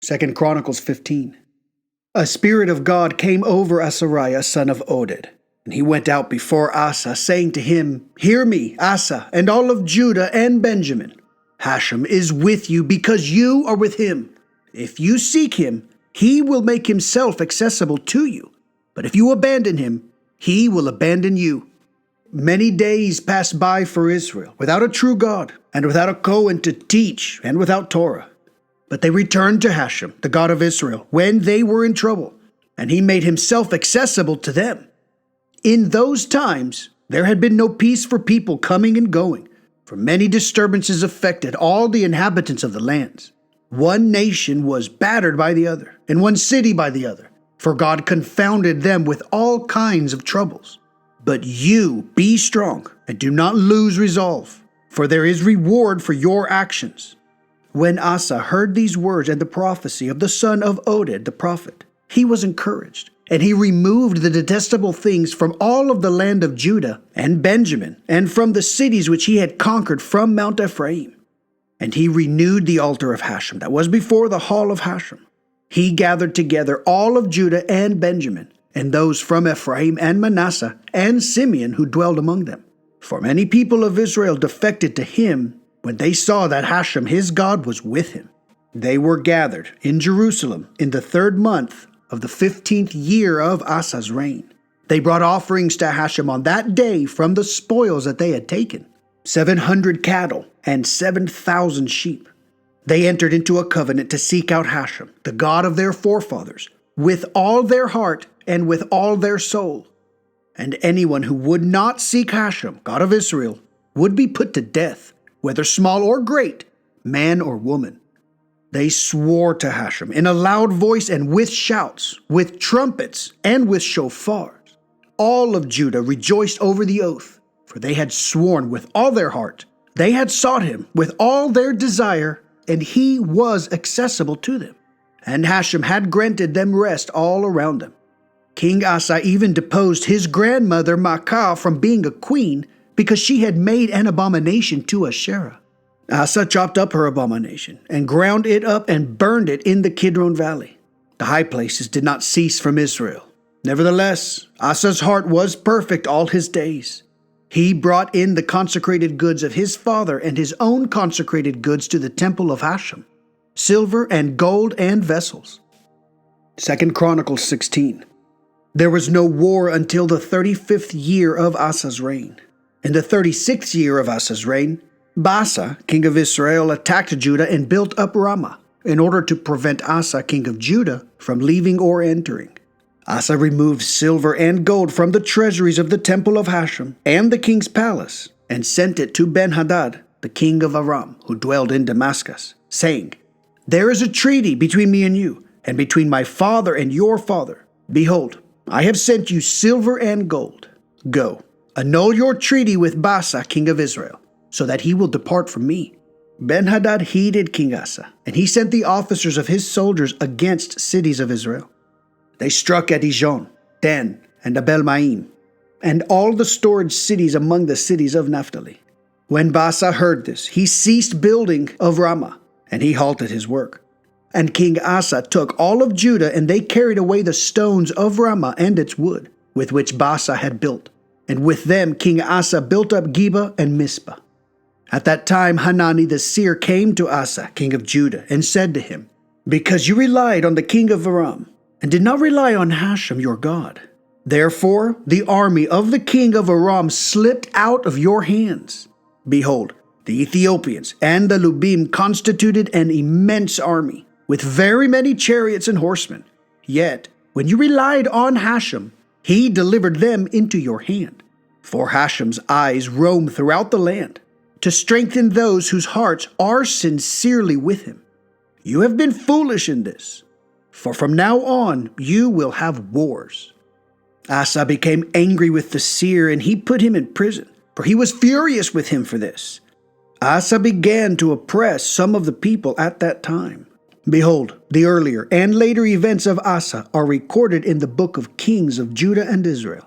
2 Chronicles 15. A spirit of God came over Azariah son of Oded, and he went out before Asa, saying to him, Hear me, Asa, and all of Judah and Benjamin. Hashem is with you because you are with him. If you seek him, he will make himself accessible to you. But if you abandon him, he will abandon you. Many days passed by for Israel without a true God, and without a Cohen to teach, and without Torah. But they returned to Hashem, the God of Israel, when they were in trouble, and he made himself accessible to them. In those times, there had been no peace for people coming and going, for many disturbances affected all the inhabitants of the lands. One nation was battered by the other, and one city by the other, for God confounded them with all kinds of troubles. But you be strong, and do not lose resolve, for there is reward for your actions. When Asa heard these words and the prophecy of the son of Oded the prophet, he was encouraged, and he removed the detestable things from all of the land of Judah and Benjamin, and from the cities which he had conquered from Mount Ephraim. And he renewed the altar of Hashem that was before the hall of Hashem. He gathered together all of Judah and Benjamin, and those from Ephraim and Manasseh and Simeon who dwelled among them. For many people of Israel defected to him when they saw that Hashem his God was with him. They were gathered in Jerusalem in the 3rd month of the 15th year of Asa's reign. They brought offerings to Hashem on that day from the spoils that they had taken, 700 cattle and 7,000 sheep. They entered into a covenant to seek out Hashem, the God of their forefathers, with all their heart and with all their soul. And anyone who would not seek Hashem, God of Israel, would be put to death, whether small or great, man or woman. They swore to Hashem in a loud voice and with shouts, with trumpets, and with shofars. All of Judah rejoiced over the oath, for they had sworn with all their heart. They had sought him with all their desire, and he was accessible to them. And Hashem had granted them rest all around them. King Asa even deposed his grandmother Maacah from being a queen, because she had made an abomination to Asherah. Asa chopped up her abomination, and ground it up and burned it in the Kidron Valley. The high places did not cease from Israel. Nevertheless, Asa's heart was perfect all his days. He brought in the consecrated goods of his father and his own consecrated goods to the temple of Hashem, silver and gold and vessels. 2 Chronicles 16. There was no war until the 35th year of Asa's reign. In the 36th year of Asa's reign, Baasa, king of Israel, attacked Judah and built up Ramah in order to prevent Asa, king of Judah, from leaving or entering. Asa removed silver and gold from the treasuries of the temple of Hashem and the king's palace and sent it to Ben-Hadad, the king of Aram, who dwelled in Damascus, saying, There is a treaty between me and you, and between my father and your father. Behold, I have sent you silver and gold. Go, annul your treaty with Baasa, king of Israel, so that he will depart from me. Ben-Hadad heeded King Asa, and he sent the officers of his soldiers against cities of Israel. They struck at Ijon, Dan, and Abel-Maim, and all the storage cities among the cities of Naphtali. When Baasa heard this, he ceased building of Ramah, and he halted his work. And King Asa took all of Judah, and they carried away the stones of Ramah and its wood, with which Baasa had built. And with them King Asa built up Geba and Mizpah. At that time Hanani the seer came to Asa, king of Judah, and said to him, Because you relied on the king of Aram, and did not rely on Hashem your God, therefore the army of the king of Aram slipped out of your hands. Behold, the Ethiopians and the Lubim constituted an immense army, with very many chariots and horsemen. Yet, when you relied on Hashem, he delivered them into your hand. For Hashem's eyes roam throughout the land, to strengthen those whose hearts are sincerely with him. You have been foolish in this, for from now on you will have wars. Asa became angry with the seer, and he put him in prison, for he was furious with him for this. Asa began to oppress some of the people at that time. Behold, the earlier and later events of Asa are recorded in the book of Kings of Judah and Israel.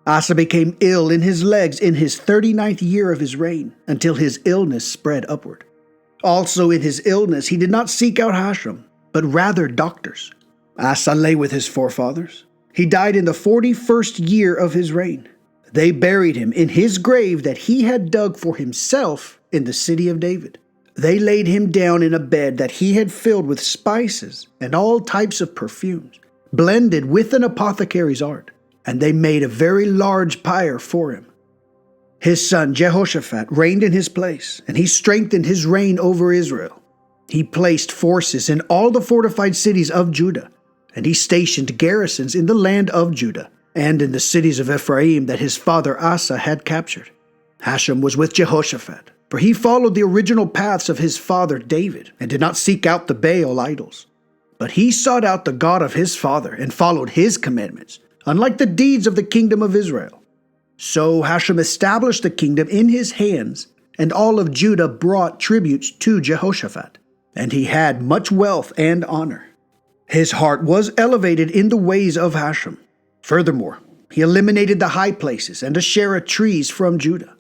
Asa became ill in his legs in his 39th year of his reign, until his illness spread upward. Also in his illness he did not seek out Hashem, but rather doctors. Asa lay with his forefathers. He died in the 41st year of his reign. They buried him in his grave that he had dug for himself in the city of David. They laid him down in a bed that he had filled with spices and all types of perfumes, blended with an apothecary's art, and they made a very large pyre for him. His son Jehoshaphat reigned in his place, and he strengthened his reign over Israel. He placed forces in all the fortified cities of Judah, and he stationed garrisons in the land of Judah, and in the cities of Ephraim that his father Asa had captured. Hashem was with Jehoshaphat, for he followed the original paths of his father David, and did not seek out the Baal idols. But he sought out the God of his father, and followed his commandments, unlike the deeds of the kingdom of Israel. So Hashem established the kingdom in his hands, and all of Judah brought tributes to Jehoshaphat, and he had much wealth and honor. His heart was elevated in the ways of Hashem. Furthermore, he eliminated the high places and Asherah trees from Judah.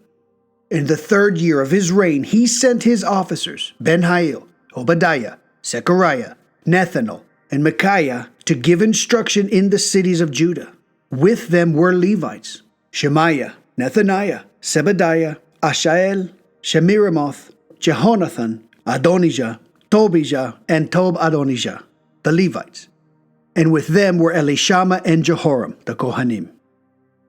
In the 3rd year of his reign, he sent his officers, Ben-Hail, Obadiah, Zechariah, Nethanel, and Micaiah, to give instruction in the cities of Judah. With them were Levites, Shemaiah, Nethaniah, Zebadiah, Ashael, Shemiramoth, Jehonathan, Adonijah, Tobijah, and Tob-Adonijah, the Levites. And with them were Elishama and Jehoram, the Kohanim.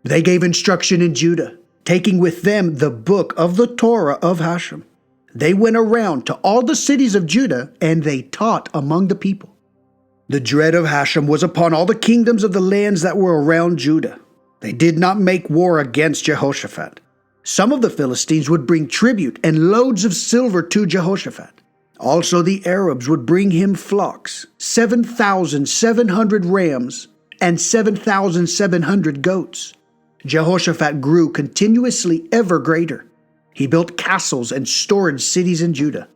They gave instruction in Judah, taking with them the book of the Torah of Hashem. They went around to all the cities of Judah, and they taught among the people. The dread of Hashem was upon all the kingdoms of the lands that were around Judah. They did not make war against Jehoshaphat. Some of the Philistines would bring tribute and loads of silver to Jehoshaphat. Also the Arabs would bring him flocks, 7,700 rams, and 7,700 goats. Jehoshaphat grew continuously ever greater. He built castles and storage cities in Judah.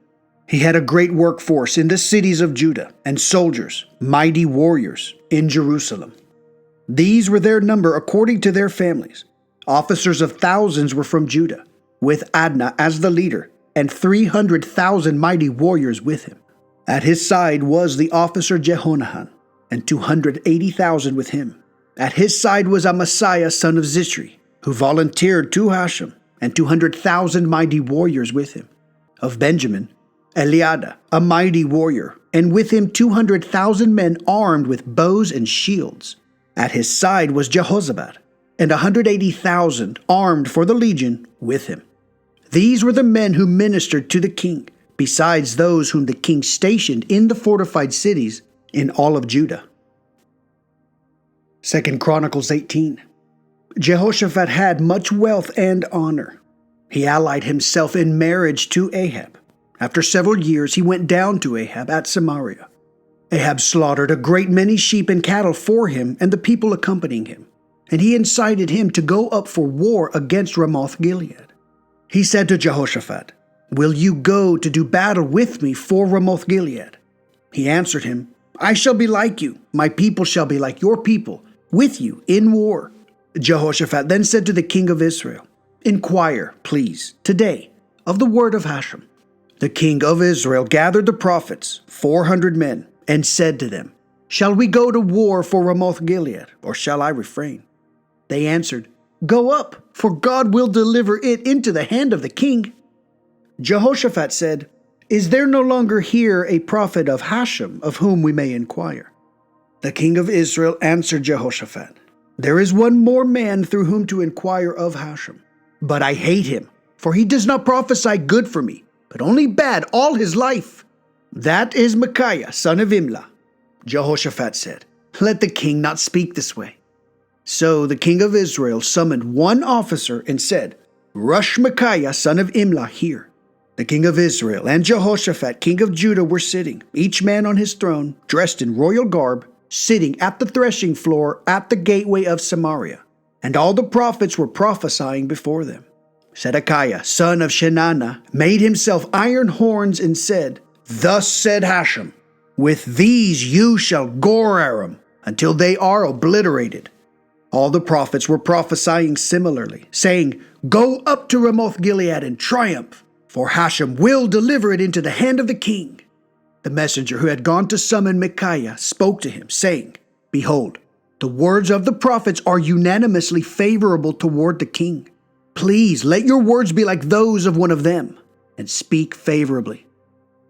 He had a great workforce in the cities of Judah, and soldiers, mighty warriors, in Jerusalem. These were their number according to their families. Officers of thousands were from Judah, with Adnah as the leader, and 300,000 mighty warriors with him. At his side was the officer Jehonahan, and 280,000 with him. At his side was Amasiah son of Zishri, who volunteered to Hashem, and 200,000 mighty warriors with him. Of Benjamin, Eliada, a mighty warrior, and with him 200,000 men armed with bows and shields. At his side was Jehozabad, and 180,000 armed for the legion with him. These were the men who ministered to the king, besides those whom the king stationed in the fortified cities in all of Judah. 2 Chronicles 18. Jehoshaphat had much wealth and honor. He allied himself in marriage to Ahab. After several years, he went down to Ahab at Samaria. Ahab slaughtered a great many sheep and cattle for him and the people accompanying him, and he incited him to go up for war against Ramoth-Gilead. He said to Jehoshaphat, "Will you go to do battle with me for Ramoth-Gilead?" He answered him, "I shall be like you, my people shall be like your people, with you in war." Jehoshaphat then said to the king of Israel, "Inquire, please, today, of the word of Hashem." The king of Israel gathered the prophets, 400 men, and said to them, "Shall we go to war for Ramoth-Gilead, or shall I refrain?" They answered, "Go up, for God will deliver it into the hand of the king." Jehoshaphat said, "Is there no longer here a prophet of Hashem of whom we may inquire?" The king of Israel answered Jehoshaphat, "There is one more man through whom to inquire of Hashem, but I hate him, for he does not prophesy good for me, but only bad all his life. That is Micaiah, son of Imlah." Jehoshaphat said, "Let the king not speak this way." So the king of Israel summoned one officer and said, "Rush Micaiah, son of Imlah, here." The king of Israel and Jehoshaphat, king of Judah, were sitting, each man on his throne, dressed in royal garb, sitting at the threshing floor at the gateway of Samaria. And all the prophets were prophesying before them. Zedekiah, son of Shenanah, made himself iron horns and said, "Thus said Hashem, with these you shall gore Aram until they are obliterated." All the prophets were prophesying similarly, saying, "Go up to Ramoth-Gilead and triumph, for Hashem will deliver it into the hand of the king." The messenger who had gone to summon Micaiah spoke to him, saying, Behold, the words of the prophets are unanimously favorable toward the king. Please let your words be like those of one of them, and speak favorably.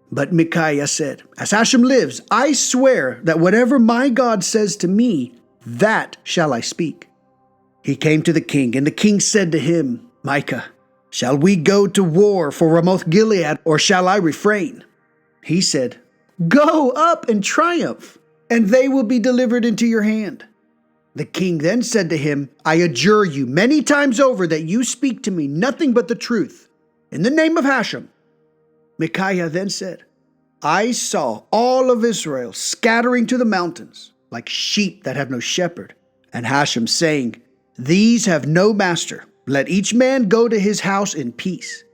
But Micaiah said, As Hashem lives, I swear that whatever my God says to me, that shall I speak. He came to the king, and the king said to him, Micah, shall we go to war for Ramoth Gilead, or shall I refrain? He said, Go up and triumph, and they will be delivered into your hand. The king then said to him, I adjure you many times over that you speak to me nothing but the truth, in the name of Hashem. Micaiah then said, I saw all of Israel scattering to the mountains, like sheep that have no shepherd, and Hashem saying, These have no master, let each man go to his house in peace.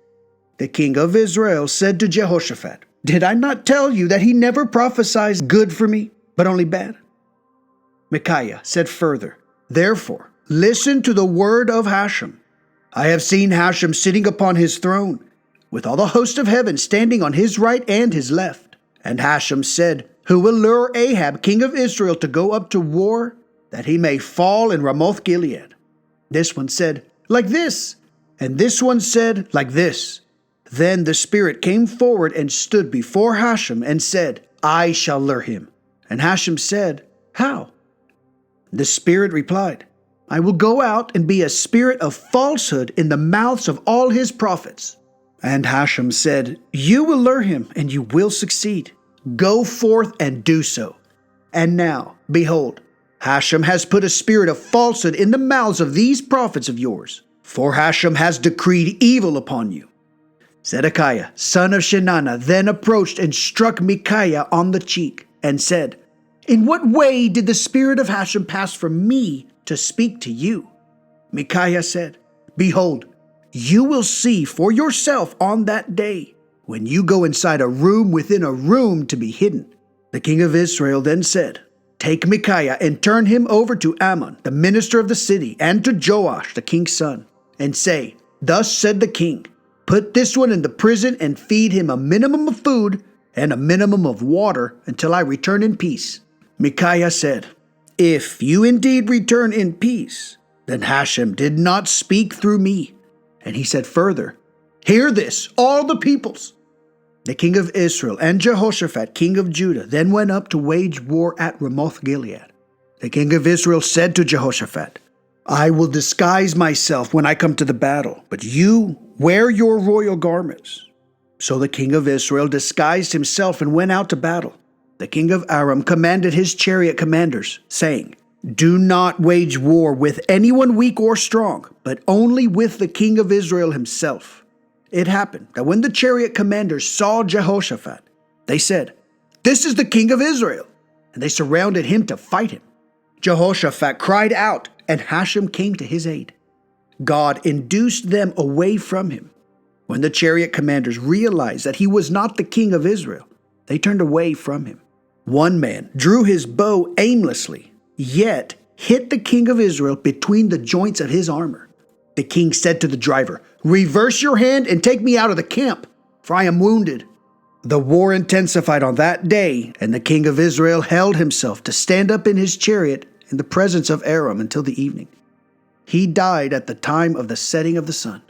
The king of Israel said to Jehoshaphat, Did I not tell you that he never prophesies good for me, but only bad? Micaiah said further, Therefore, listen to the word of Hashem. I have seen Hashem sitting upon his throne, with all the host of heaven standing on his right and his left. And Hashem said, Who will lure Ahab, king of Israel, to go up to war, that he may fall in Ramoth Gilead? This one said, Like this. And this one said, Like this. Then the Spirit came forward and stood before Hashem and said, I shall lure him. And Hashem said, How? The Spirit replied, I will go out and be a spirit of falsehood in the mouths of all his prophets. And Hashem said, You will lure him, and you will succeed. Go forth and do so. And now, behold, Hashem has put a spirit of falsehood in the mouths of these prophets of yours, for Hashem has decreed evil upon you. Zedekiah, son of Shenanah, then approached and struck Micaiah on the cheek, and said, In what way did the spirit of Hashem pass from me to speak to you? Micaiah said, Behold, you will see for yourself on that day, when you go inside a room within a room to be hidden. The king of Israel then said, Take Micaiah and turn him over to Ammon, the minister of the city, and to Joash, the king's son, and say, Thus said the king, Put this one in the prison and feed him a minimum of food and a minimum of water until I return in peace. Micaiah said, If you indeed return in peace, then Hashem did not speak through me. And he said further, Hear this, all the peoples. The king of Israel and Jehoshaphat, king of Judah, then went up to wage war at Ramoth Gilead. The king of Israel said to Jehoshaphat, I will disguise myself when I come to the battle, but you wear your royal garments. So the king of Israel disguised himself and went out to battle. The king of Aram commanded his chariot commanders, saying, Do not wage war with anyone weak or strong, but only with the king of Israel himself. It happened that when the chariot commanders saw Jehoshaphat, they said, This is the king of Israel, and they surrounded him to fight him. Jehoshaphat cried out, and Hashem came to his aid. God induced them away from him. When the chariot commanders realized that he was not the king of Israel, they turned away from him. One man drew his bow aimlessly, yet hit the king of Israel between the joints of his armor. The king said to the driver, Reverse your hand and take me out of the camp, for I am wounded. The war intensified on that day, and the king of Israel held himself to stand up in his chariot in the presence of Aram until the evening. He died at the time of the setting of the sun.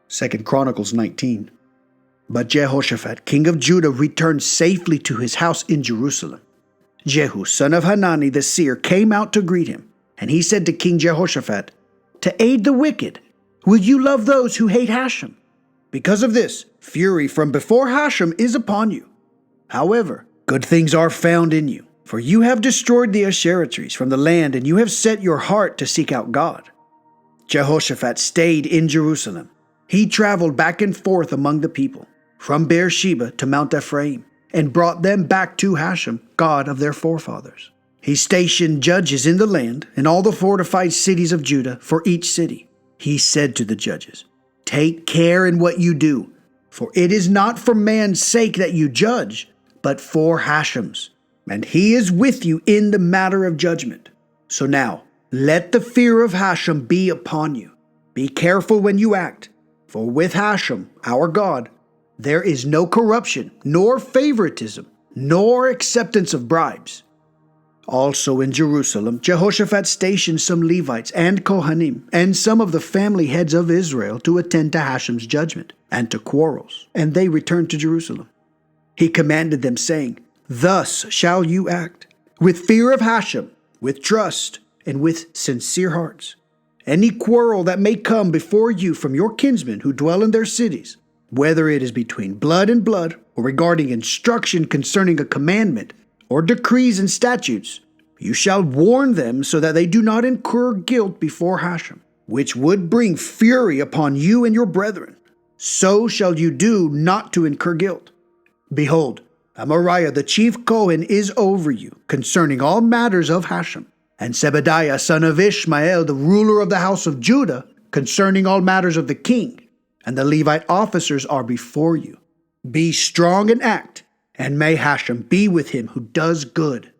2 Chronicles 19. But Jehoshaphat, king of Judah, returned safely to his house in Jerusalem. Jehu, son of Hanani the seer, came out to greet him, and he said to King Jehoshaphat, To aid the wicked, will you love those who hate Hashem? Because of this, fury from before Hashem is upon you. However, good things are found in you, for you have destroyed the Asherah trees from the land, and you have set your heart to seek out God. Jehoshaphat stayed in Jerusalem. He traveled back and forth among the people, from Beersheba to Mount Ephraim, and brought them back to Hashem, God of their forefathers. He stationed judges in the land and all the fortified cities of Judah for each city. He said to the judges, Take care in what you do, for it is not for man's sake that you judge, but for Hashem's, and he is with you in the matter of judgment. So now, let the fear of Hashem be upon you. Be careful when you act, for with Hashem, our God, There is no corruption, nor favoritism, nor acceptance of bribes. Also in Jerusalem, Jehoshaphat stationed some Levites and Kohanim, and some of the family heads of Israel to attend to Hashem's judgment and to quarrels, and they returned to Jerusalem. He commanded them, saying, "Thus shall you act, with fear of Hashem, with trust, and with sincere hearts. Any quarrel that may come before you from your kinsmen who dwell in their cities, whether it is between blood and blood, or regarding instruction concerning a commandment, or decrees and statutes, you shall warn them so that they do not incur guilt before Hashem, which would bring fury upon you and your brethren. So shall you do not to incur guilt. Behold, Amariah the chief Kohen is over you concerning all matters of Hashem, and Zebediah son of Ishmael the ruler of the house of Judah concerning all matters of the king, and the Levite officers are before you. Be strong and act, and may Hashem be with him who does good."